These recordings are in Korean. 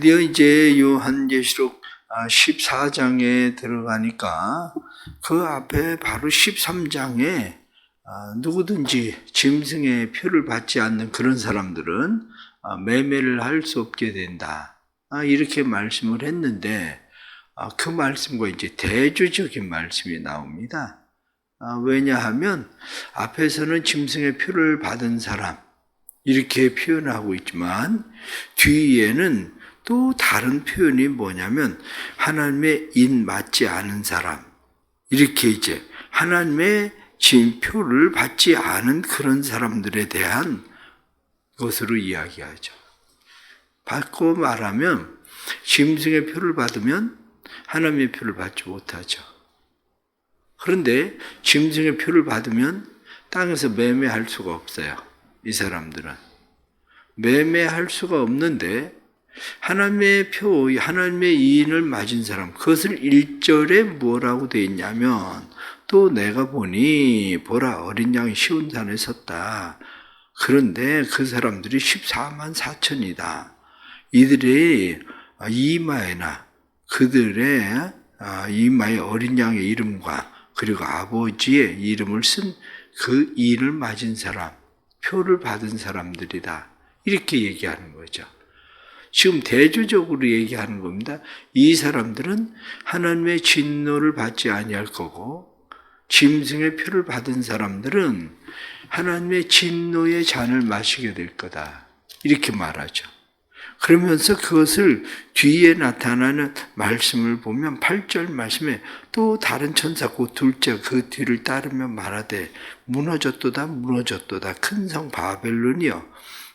드디어 이제 요한계시록 14장에 들어가니까 그 앞에 바로 13장에 누구든지 짐승의 표를 받지 않는 그런 사람들은 매매를 할 수 없게 된다. 이렇게 말씀을 했는데 그 말씀과 이제 대조적인 말씀이 나옵니다. 왜냐하면 앞에서는 짐승의 표를 받은 사람 이렇게 표현하고 있지만 뒤에는 또 다른 표현이 뭐냐면 하나님의 인 맞지 않은 사람 이렇게 이제 하나님의 표를 받지 않은 그런 사람들에 대한 것으로 이야기하죠. 바꿔 말하면 짐승의 표를 받으면 하나님의 표를 받지 못하죠. 그런데 짐승의 표를 받으면 땅에서 매매할 수가 없어요. 이 사람들은 매매할 수가 없는데 하나님의 표, 하나님의 이인을 맞은 사람, 그것을 1절에 뭐라고 되어 있냐면 또 내가 보니 보라 어린 양이 시온산에 섰다. 그런데 그 사람들이 14만 4천이다. 이들의 이마에나 그들의 이마에 어린 양의 이름과 그리고 아버지의 이름을 쓴 그 이인을 맞은 사람, 표를 받은 사람들이다. 이렇게 얘기하는 거죠. 지금 대조적으로 얘기하는 겁니다. 이 사람들은 하나님의 진노를 받지 아니할 거고 짐승의 표를 받은 사람들은 하나님의 진노의 잔을 마시게 될 거다. 이렇게 말하죠. 그러면서 그것을 뒤에 나타나는 말씀을 보면 8절 말씀에 또 다른 천사 곧 둘째 그 뒤를 따르며 말하되 무너졌도다 무너졌도다 큰 성 바벨론이여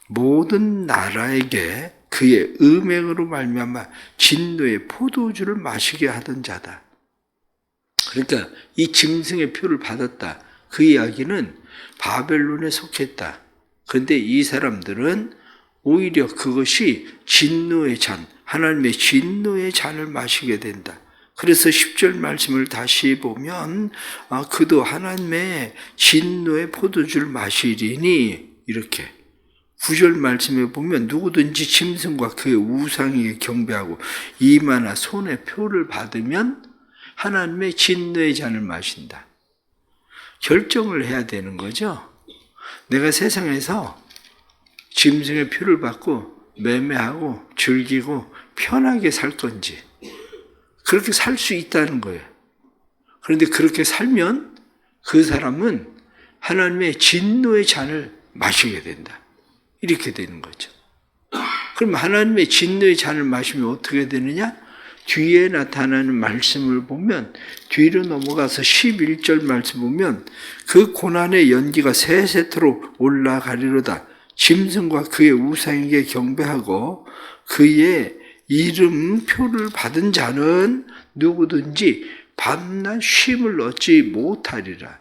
모든 나라에게 그의 음행으로 말미암아 진노의 포도주를 마시게 하던 자다. 그러니까 이 짐승의 표를 받았다. 그 이야기는 바벨론에 속했다. 그런데 이 사람들은 오히려 그것이 진노의 잔, 하나님의 진노의 잔을 마시게 된다. 그래서 10절 말씀을 다시 보면 그도 하나님의 진노의 포도주를 마시리니 이렇게 9절 말씀에 보면 누구든지 짐승과 그의 우상에게 경배하고 이마나 손에 표를 받으면 하나님의 진노의 잔을 마신다. 결정을 해야 되는 거죠. 내가 세상에서 짐승의 표를 받고 매매하고 즐기고 편하게 살 건지 그렇게 살 수 있다는 거예요. 그런데 그렇게 살면 그 사람은 하나님의 진노의 잔을 마시게 된다. 이렇게 되는 거죠. 그럼 하나님의 진노의 잔을 마시면 어떻게 되느냐? 뒤에 나타나는 말씀을 보면 뒤로 넘어가서 11절 말씀 보면 그 고난의 연기가 세세토록 올라가리로다. 짐승과 그의 우상에게 경배하고 그의 이름표를 받은 자는 누구든지 밤낮 쉼을 얻지 못하리라.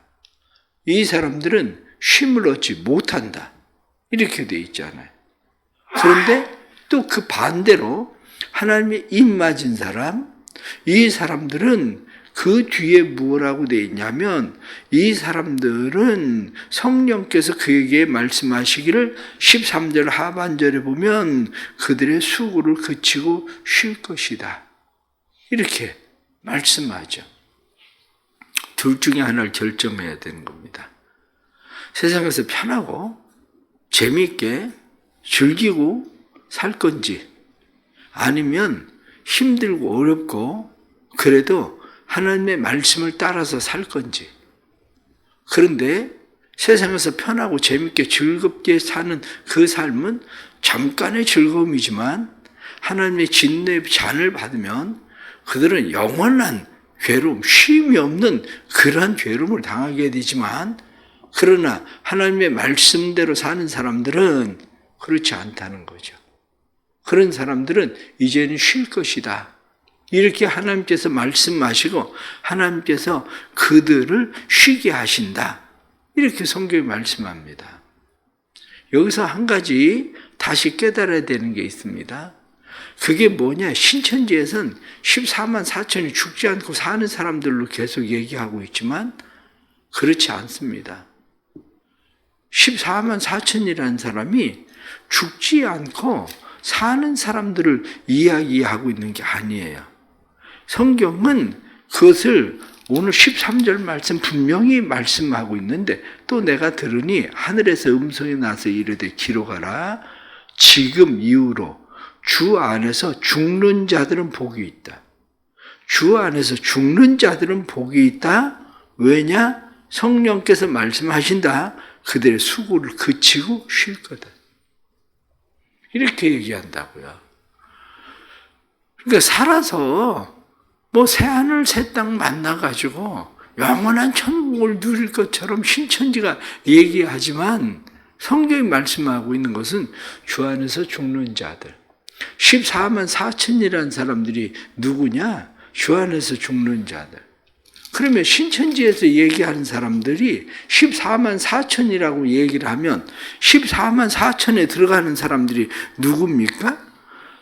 이 사람들은 쉼을 얻지 못한다. 이렇게 되어 있잖아요. 그런데 또 그 반대로 하나님의 입 맞은 사람, 이 사람들은 그 뒤에 뭐라고 되어 있냐면 이 사람들은 성령께서 그에게 말씀하시기를 13절 하반절에 보면 그들의 수고를 그치고 쉴 것이다. 이렇게 말씀하죠. 둘 중에 하나를 결정해야 되는 겁니다. 세상에서 편하고 재미있게 즐기고 살 건지 아니면 힘들고 어렵고 그래도 하나님의 말씀을 따라서 살 건지. 그런데 세상에서 편하고 재밌게 즐겁게 사는 그 삶은 잠깐의 즐거움이지만 하나님의 진노의 잔을 받으면 그들은 영원한 괴로움, 쉼이 없는 그러한 괴로움을 당하게 되지만 그러나 하나님의 말씀대로 사는 사람들은 그렇지 않다는 거죠. 그런 사람들은 이제는 쉴 것이다. 이렇게 하나님께서 말씀하시고 하나님께서 그들을 쉬게 하신다. 이렇게 성경이 말씀합니다. 여기서 한 가지 다시 깨달아야 되는 게 있습니다. 그게 뭐냐? 신천지에서는 14만 4천이 죽지 않고 사는 사람들로 계속 얘기하고 있지만 그렇지 않습니다. 14만 4천이라는 사람이 죽지 않고 사는 사람들을 이야기하고 있는 게 아니에요. 성경은 그것을 오늘 13절 말씀 분명히 말씀하고 있는데, 또 내가 들으니 하늘에서 음성이 나서 이르되 기록하라. 지금 이후로 주 안에서 죽는 자들은 복이 있다. 주 안에서 죽는 자들은 복이 있다. 왜냐? 성령께서 말씀하신다. 그들의 수고를 그치고 쉴 거다. 이렇게 얘기한다고요. 그러니까 살아서 뭐 새하늘 새 땅 만나가지고 영원한 천국을 누릴 것처럼 신천지가 얘기하지만 성경이 말씀하고 있는 것은 주 안에서 죽는 자들. 14만 4천이라는 사람들이 누구냐? 주 안에서 죽는 자들. 그러면 신천지에서 얘기하는 사람들이 14만 4천이라고 얘기를 하면 14만 4천에 들어가는 사람들이 누굽니까?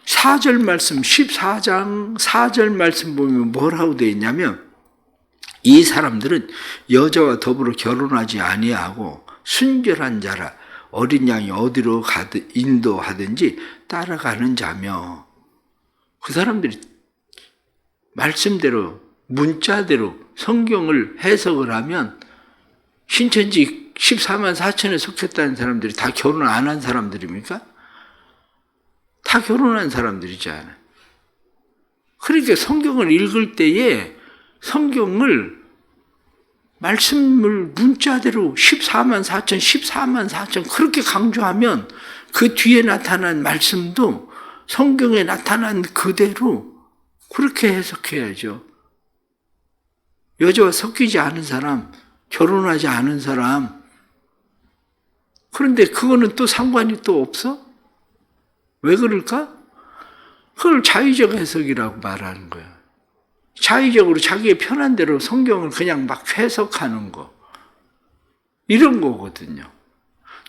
4절 말씀, 14장 4절 말씀 보면 뭐라고 되어 있냐면, 이 사람들은 여자와 더불어 결혼하지 아니하고 순결한 자라 어린 양이 어디로 가든 인도하든지 따라가는 자며, 그 사람들이 말씀대로 문자대로 성경을 해석을 하면 신천지 14만 4천에 속했다는 사람들이 다 결혼 안 한 사람들입니까? 다 결혼한 사람들이잖아요. 그러니까 성경을 읽을 때에 성경을 말씀을 문자대로 14만 4천, 14만 4천 그렇게 강조하면 그 뒤에 나타난 말씀도 성경에 나타난 그대로 그렇게 해석해야죠. 여자와 섞이지 않은 사람, 결혼하지 않은 사람. 그런데 그거는 또 상관이 또 없어? 왜 그럴까? 그걸 자의적 해석이라고 말하는 거야. 자의적으로 자기의 편한 대로 성경을 그냥 막 해석하는 거. 이런 거거든요.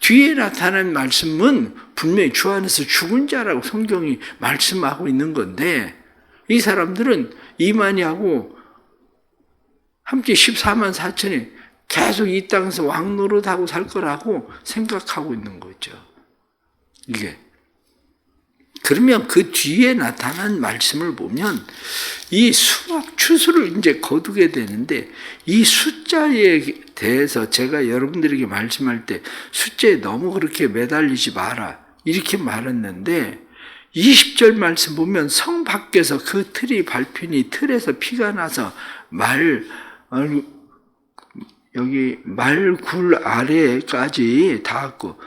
뒤에 나타난 말씀은 분명히 주 안에서 죽은 자라고 성경이 말씀하고 있는 건데, 이 사람들은 이만희하고 함께 14만 4천이 계속 이 땅에서 왕노릇하고 살 거라고 생각하고 있는 거죠. 이게. 그러면 그 뒤에 나타난 말씀을 보면 이 수학 추수를 이제 거두게 되는데, 이 숫자에 대해서 제가 여러분들에게 말씀할 때 숫자에 너무 그렇게 매달리지 마라 이렇게 말했는데, 20절 말씀 보면 성 밖에서 그 틀이 밟히니 틀에서 피가 나서 여기 말굴 아래까지 닿았고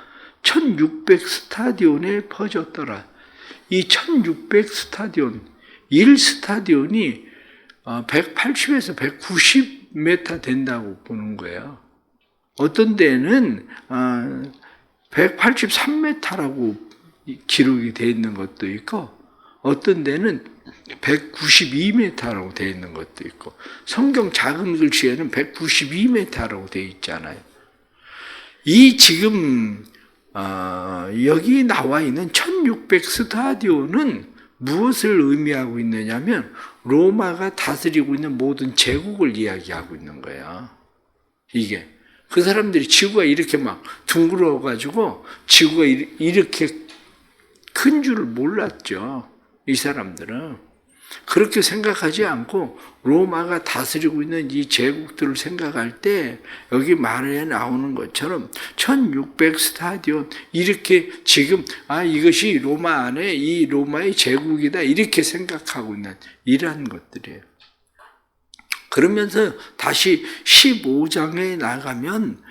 1600 스타디온에 퍼졌더라. 이 1600 스타디온, 1스타디온이 180에서 190m 된다고 보는 거예요. 어떤 데는 183m라고 기록이 되어 있는 것도 있고, 어떤 데는 192m라고 되어 있는 것도 있고, 성경 작은 글씨에는 192m라고 되어 있잖아요. 이 지금 여기 나와 있는 1600 스타디온은 무엇을 의미하고 있느냐면 로마가 다스리고 있는 모든 제국을 이야기하고 있는 거예요. 이게 그 사람들이 지구가 이렇게 막 둥그러워 가지고 지구가 이렇게 큰 줄을 몰랐죠. 이 사람들은 그렇게 생각하지 않고 로마가 다스리고 있는 이 제국들을 생각할 때 여기 말에 나오는 것처럼 1600 스타디온 이렇게 지금 이것이 로마 안에 이 로마의 제국이다 이렇게 생각하고 있는 이러한 것들이에요. 그러면서 다시 15장에 나가면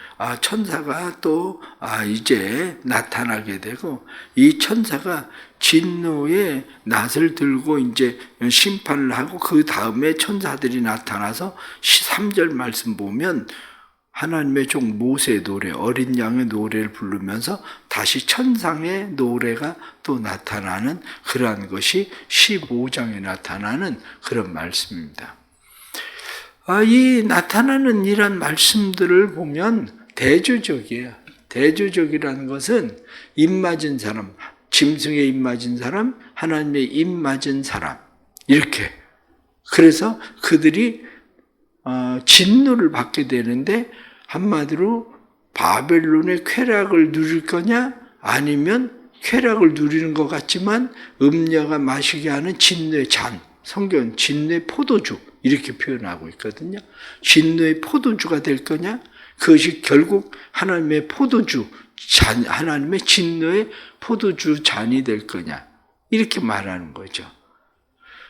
천사가 또 이제 나타나게 되고, 이 천사가 진노의 낫을 들고 이제 심판을 하고, 그 다음에 천사들이 나타나서 3절 말씀 보면 하나님의 종 모세의 노래, 어린 양의 노래를 부르면서 다시 천상의 노래가 또 나타나는 그러한 것이 15장에 나타나는 그런 말씀입니다. 이 나타나는 이런 말씀들을 보면 대조적이에요. 대조적이라는 것은 입맞은 사람, 짐승에 입맞은 사람, 하나님의 입맞은 사람 이렇게. 그래서 그들이 진노를 받게 되는데, 한마디로 바벨론의 쾌락을 누릴 거냐 아니면 쾌락을 누리는 것 같지만 음녀가 마시게 하는 진노의 잔, 성경은 진노의 포도주 이렇게 표현하고 있거든요. 진노의 포도주가 될 거냐? 그것이 결국 하나님의 포도주 잔, 하나님의 진노의 포도주 잔이 될 거냐? 이렇게 말하는 거죠.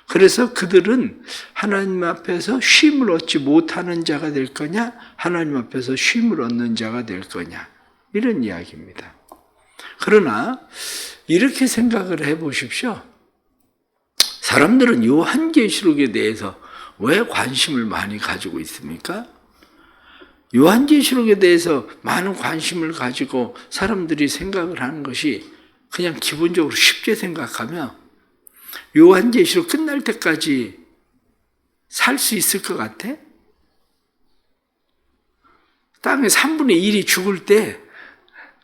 그래서 그들은 하나님 앞에서 쉼을 얻지 못하는 자가 될 거냐? 하나님 앞에서 쉼을 얻는 자가 될 거냐? 이런 이야기입니다. 그러나 이렇게 생각을 해보십시오. 사람들은 요한계시록에 대해서 왜 관심을 많이 가지고 있습니까? 요한계시록에 대해서 많은 관심을 가지고 사람들이 생각을 하는 것이 그냥 기본적으로 쉽게 생각하면 요한계시록 끝날 때까지 살 수 있을 것 같아? 땅의 3분의 1이 죽을 때,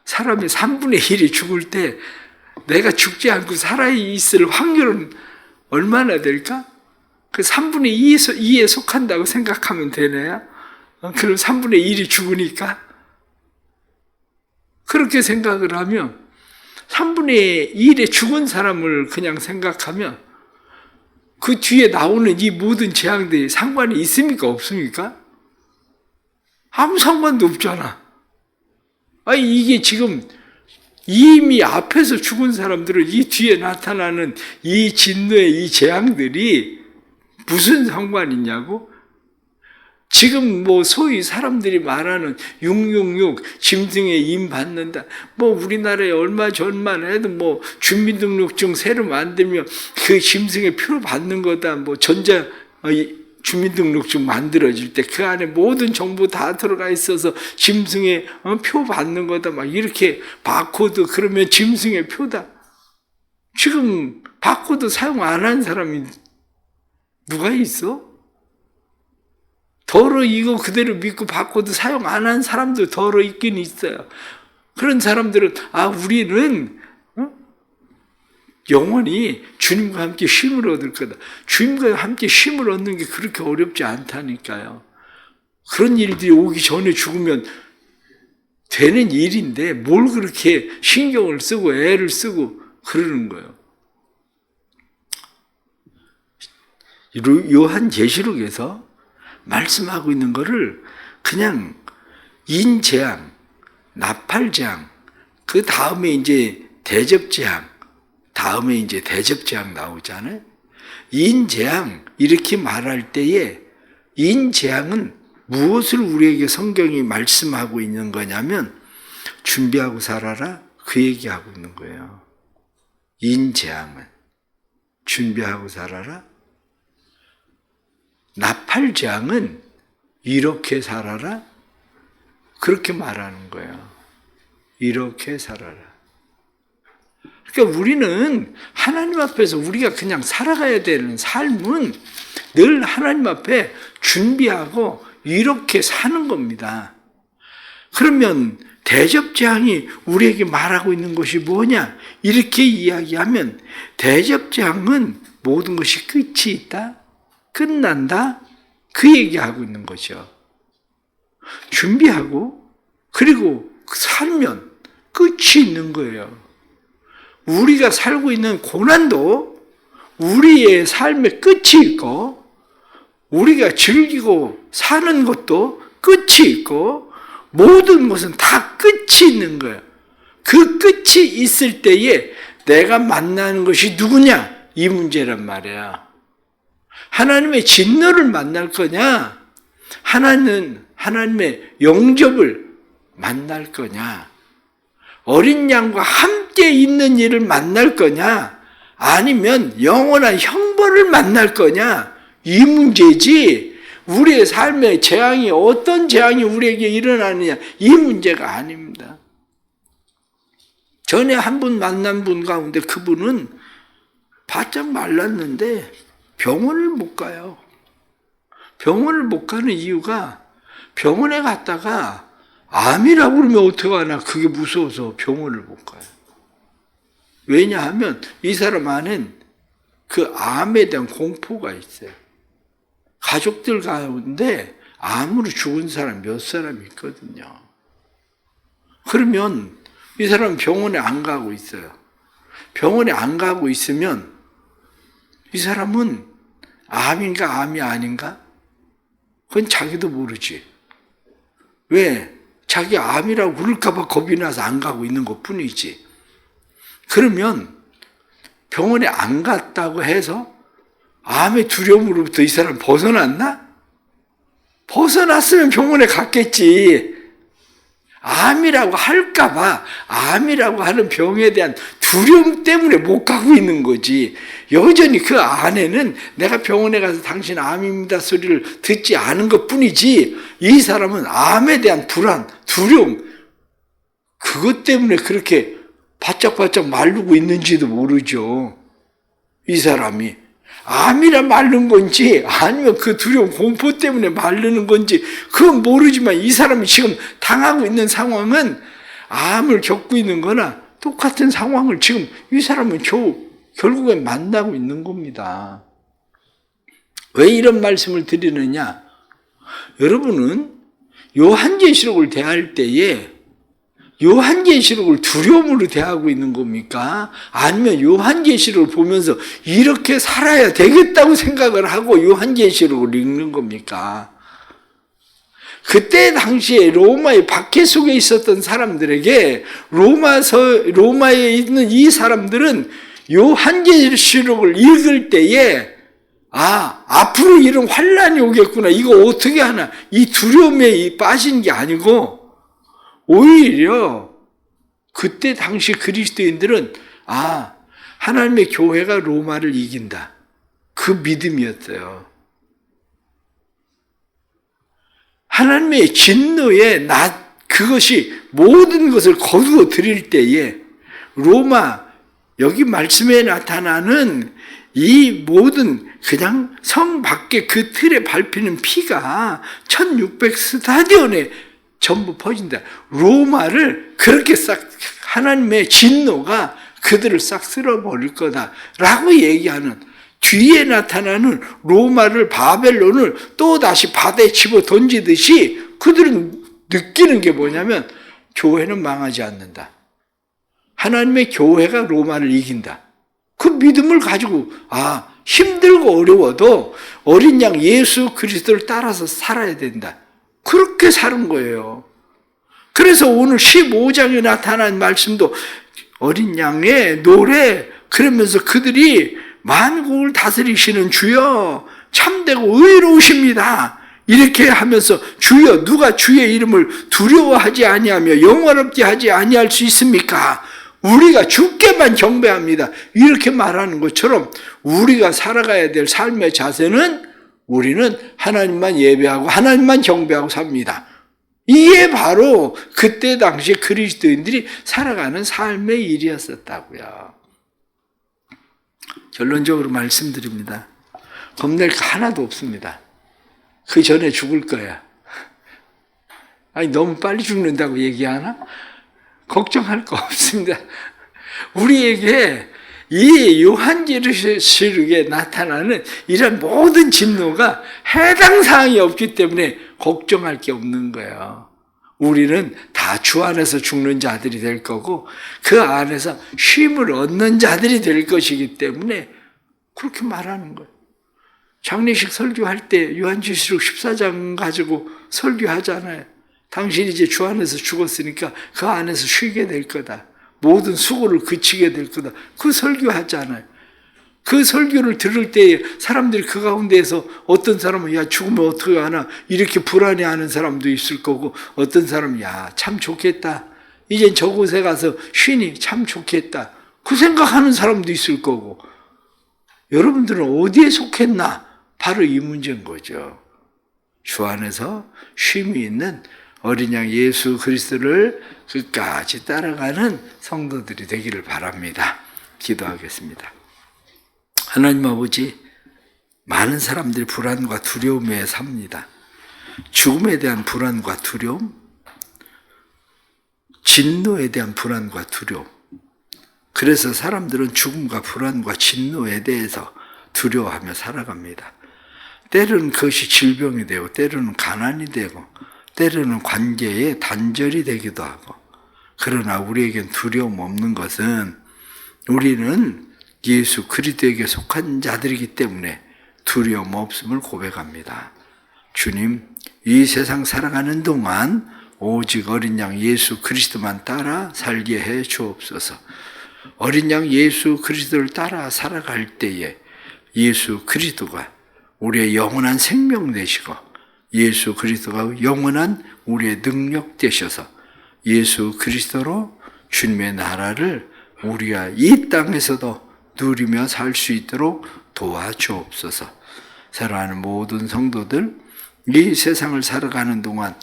사람의 3분의 1이 죽을 때 내가 죽지 않고 살아있을 확률은 얼마나 될까? 그 3분의 2에 속한다고 생각하면 되나요? 그럼 3분의 1이 죽으니까? 그렇게 생각을 하면 3분의 1에 죽은 사람을 그냥 생각하면 그 뒤에 나오는 이 모든 재앙들이 상관이 있습니까? 없습니까? 아무 상관도 없잖아. 아니, 이게 지금 이미 앞에서 죽은 사람들은 이 뒤에 나타나는 이 진노의 이 재앙들이 무슨 상관이 있냐고? 지금 뭐 소위 사람들이 말하는 666 짐승에 임 받는다. 뭐 우리나라에 얼마 전만 해도 뭐 주민등록증 새로 만들면 그 짐승의 표 받는 거다. 뭐 전자 주민등록증 만들어질 때 그 안에 모든 정보 다 들어가 있어서 짐승의 표 받는 거다. 막 이렇게 바코드 그러면 짐승의 표다. 지금 바코드 사용 안 한 사람이 누가 있어? 더러 이거 그대로 믿고 바코드 사용 안 한 사람도 더러 있긴 있어요. 그런 사람들은 우리는 영원히 주님과 함께 쉼을 얻을 거다. 주님과 함께 쉼을 얻는 게 그렇게 어렵지 않다니까요. 그런 일들이 오기 전에 죽으면 되는 일인데 뭘 그렇게 신경을 쓰고 애를 쓰고 그러는 거예요. 요한계시록에서 말씀하고 있는 거를 그냥 인재앙, 나팔재앙, 그 다음에 이제 대접재앙, 다음에 이제 대접재앙 나오잖아요. 인재앙 이렇게 말할 때에 인재앙은 무엇을 우리에게 성경이 말씀하고 있는 거냐면 준비하고 살아라 그 얘기하고 있는 거예요. 인재앙은 준비하고 살아라. 나팔재앙은 이렇게 살아라 그렇게 말하는 거예요. 이렇게 살아라. 그러니까 우리는 하나님 앞에서 우리가 그냥 살아가야 되는 삶은 늘 하나님 앞에 준비하고 이렇게 사는 겁니다. 그러면 대접재앙이 우리에게 말하고 있는 것이 뭐냐? 이렇게 이야기하면 대접재앙은 모든 것이 끝이 있다? 끝난다? 그 얘기하고 있는 거죠. 준비하고 그리고 살면 끝이 있는 거예요. 우리가 살고 있는 고난도 우리의 삶의 끝이 있고 우리가 즐기고 사는 것도 끝이 있고 모든 것은 다 끝이 있는 거예요. 그 끝이 있을 때에 내가 만나는 것이 누구냐? 이 문제란 말이야. 하나님의 진노를 만날 거냐? 하나님의 영접을 만날 거냐? 어린 양과 함께 있는 일을 만날 거냐? 아니면 영원한 형벌을 만날 거냐? 이 문제지 우리의 삶의 재앙이 어떤 재앙이 우리에게 일어나느냐 이 문제가 아닙니다. 전에 한 분 만난 분 가운데 그분은 바짝 말랐는데 병원을 못 가요. 병원을 못 가는 이유가 병원에 갔다가 암이라고 그러면 어떡하나 그게 무서워서 병원을 못 가요. 왜냐하면 이 사람 안엔 그 암에 대한 공포가 있어요. 가족들 가운데 암으로 죽은 사람 몇 사람 있거든요. 그러면 이 사람은 병원에 안 가고 있어요. 병원에 안 가고 있으면 이 사람은 암인가 암이 아닌가? 그건 자기도 모르지. 왜? 자기 암이라고 그럴까 봐 겁이 나서 안 가고 있는 것 뿐이지. 그러면 병원에 안 갔다고 해서 암의 두려움으로부터 이 사람 벗어났나? 벗어났으면 병원에 갔겠지. 암이라고 할까봐 암이라고 하는 병에 대한 두려움 때문에 못 가고 있는 거지. 여전히 그 안에는 내가 병원에 가서 당신 암입니다 소리를 듣지 않은 것 뿐이지, 이 사람은 암에 대한 불안, 두려움, 그것 때문에 그렇게 바짝바짝 마르고 있는지도 모르죠. 이 사람이 암이라 마른 건지 아니면 그 두려움, 공포 때문에 마르는 건지 그건 모르지만, 이 사람이 지금 당하고 있는 상황은 암을 겪고 있는 거나 똑같은 상황을 지금 이 사람은 결국엔 만나고 있는 겁니다. 왜 이런 말씀을 드리느냐? 여러분은 요한계시록을 대할 때에 요한계시록을 두려움으로 대하고 있는 겁니까? 아니면 요한계시록을 보면서 이렇게 살아야 되겠다고 생각을 하고 요한계시록을 읽는 겁니까? 그때 당시에 로마의 박해 속에 있었던 사람들에게, 로마에 있는 이 사람들은 요한계시록을 읽을 때에 앞으로 이런 환란이 오겠구나, 이거 어떻게 하나, 이 두려움에 빠진 게 아니고 오히려 그때 당시 그리스도인들은 하나님의 교회가 로마를 이긴다, 그 믿음이었어요. 하나님의 진노에 그것이 모든 것을 거두어 드릴 때에 로마, 여기 말씀에 나타나는 이 모든 그냥 성 밖에 그 틀에 밟히는 피가 1600 스타디온에 전부 퍼진다. 로마를 그렇게 싹, 하나님의 진노가 그들을 싹 쓸어버릴 거다라고 얘기하는, 뒤에 나타나는 로마를, 바벨론을 또 다시 바다에 집어 던지듯이 그들은 느끼는 게 뭐냐면, 교회는 망하지 않는다, 하나님의 교회가 로마를 이긴다, 그 믿음을 가지고 힘들고 어려워도 어린 양 예수 그리스도를 따라서 살아야 된다, 그렇게 사는 거예요. 그래서 오늘 15장에 나타난 말씀도 어린 양의 노래, 그러면서 그들이 만국을 다스리시는 주여 참되고 의로우십니다, 이렇게 하면서, 주여 누가 주의 이름을 두려워하지 아니하며 영원롭게 하지 아니할 수 있습니까? 우리가 주께만 경배합니다, 이렇게 말하는 것처럼 우리가 살아가야 될 삶의 자세는 우리는 하나님만 예배하고 하나님만 경배하고 삽니다. 이게 바로 그때 당시 그리스도인들이 살아가는 삶의 일이었었다고요. 결론적으로 말씀드립니다. 겁낼 거 하나도 없습니다. 그 전에 죽을 거야. 너무 빨리 죽는다고 얘기하나? 걱정할 거 없습니다. 우리에게 이 요한계시록에 나타나는 이런 모든 진노가 해당 사항이 없기 때문에 걱정할 게 없는 거예요. 우리는 다 주 안에서 죽는 자들이 될 거고 그 안에서 쉼을 얻는 자들이 될 것이기 때문에 그렇게 말하는 거예요. 장례식 설교할 때 요한계시록 14장 가지고 설교하잖아요. 당신이 이제 주 안에서 죽었으니까 그 안에서 쉬게 될 거다, 모든 수고를 그치게 될 거다, 그 설교하잖아요. 그 설교를 들을 때 사람들이 그 가운데에서 어떤 사람은 죽으면 어떻게 하나 이렇게 불안해하는 사람도 있을 거고, 어떤 사람은 참 좋겠다, 이젠 저곳에 가서 쉬니 참 좋겠다, 그 생각하는 사람도 있을 거고. 여러분들은 어디에 속했나? 바로 이 문제인 거죠. 주 안에서 쉼이 있는 어린 양 예수 그리스도를 끝까지 따라가는 성도들이 되기를 바랍니다. 기도하겠습니다. 하나님 아버지, 많은 사람들이 불안과 두려움에 삽니다. 죽음에 대한 불안과 두려움, 진노에 대한 불안과 두려움. 그래서 사람들은 죽음과 불안과 진노에 대해서 두려워하며 살아갑니다. 때로는 그것이 질병이 되고, 때로는 가난이 되고, 때로는 관계의 단절이 되기도 하고. 그러나 우리에겐 두려움 없는 것은 우리는 예수 그리스도에게 속한 자들이기 때문에 두려움 없음을 고백합니다. 주님, 이 세상 살아가는 동안 오직 어린 양 예수 그리스도만 따라 살게 해 주옵소서. 어린 양 예수 그리스도를 따라 살아갈 때에 예수 그리스도가 우리의 영원한 생명 되시고 예수 그리스도가 영원한 우리의 능력 되셔서 예수 그리스도로 주님의 나라를 우리가 이 땅에서도 누리며 살 수 있도록 도와주옵소서. 사랑하는 모든 성도들, 이 세상을 살아가는 동안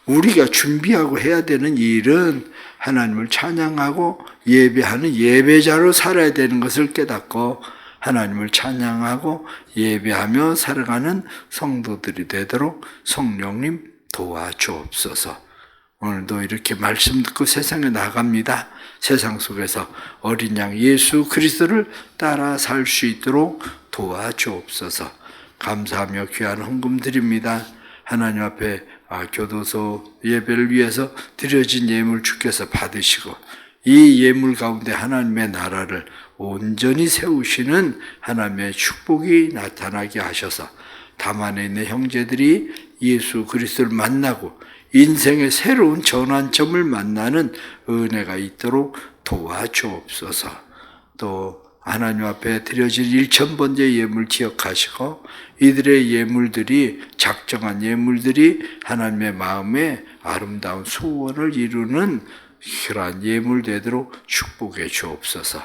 우리가 준비하고 해야 되는 일은 하나님을 찬양하고 예배하는 예배자로 살아야 되는 것을 깨닫고 하나님을 찬양하고 예배하며 살아가는 성도들이 되도록 성령님 도와주옵소서. 오늘도 이렇게 말씀 듣고 세상에 나갑니다. 세상 속에서 어린 양 예수 그리스도를 따라 살 수 있도록 도와주옵소서. 감사하며 귀한 헌금 드립니다. 하나님 앞에 교도소 예배를 위해서 드려진 예물 주께서 받으시고 이 예물 가운데 하나님의 나라를 온전히 세우시는 하나님의 축복이 나타나게 하셔서 다만에 있는 형제들이 예수 그리스도를 만나고 인생의 새로운 전환점을 만나는 은혜가 있도록 도와주옵소서. 또 하나님 앞에 드려질 1000번째 예물 기억하시고 이들의 예물들이 작정한 예물들이 하나님의 마음에 아름다운 소원을 이루는 그러한 예물 되도록 축복해 주옵소서.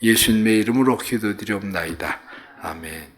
예수님의 이름으로 기도드리옵나이다. 아멘.